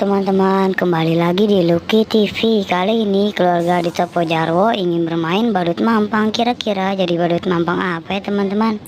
teman-teman, kembali lagi di Lucky TV. Kali ini keluarga di Topo Jarwo ingin bermain badut mampang. Kira-kira jadi badut mampang apa ya teman-teman?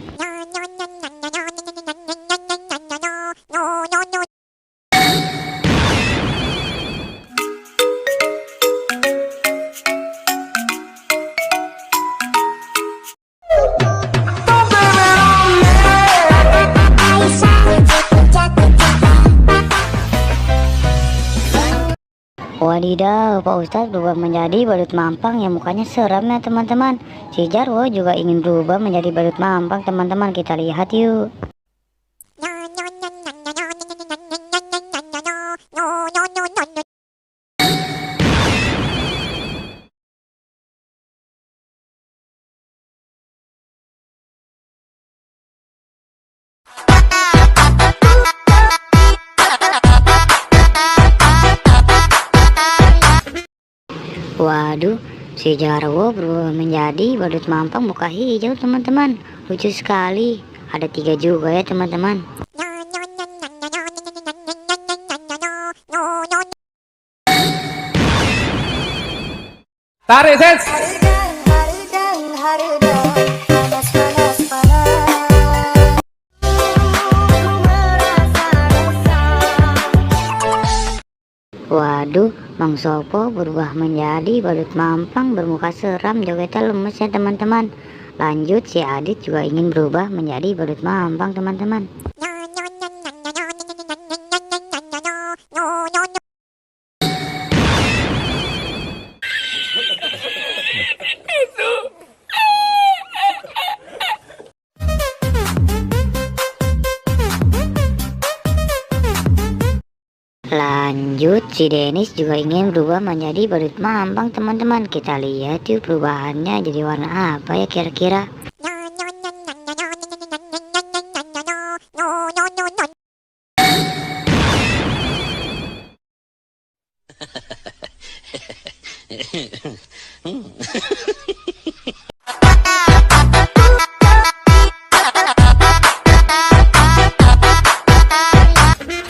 Wadidaw, Pak Ustadz berubah menjadi badut mampang yang mukanya seram ya teman-teman. Si Jarwo juga ingin berubah menjadi badut mampang teman-teman. Kita lihat yuk. Waduh, si Jarwo berubah menjadi badut mampang muka hijau teman-teman. Lucu sekali. Ada 3 juga ya teman-teman. Tarik Sens. Waduh, Mang Sopo berubah menjadi badut mampang bermuka seram, jogetnya lemes ya teman-teman. Lanjut, si Adit juga ingin berubah menjadi badut mampang teman-teman. Lanjut, si Denis juga ingin berubah menjadi badut mampang teman-teman. Kita lihat yuk perubahannya jadi warna apa ya kira-kira.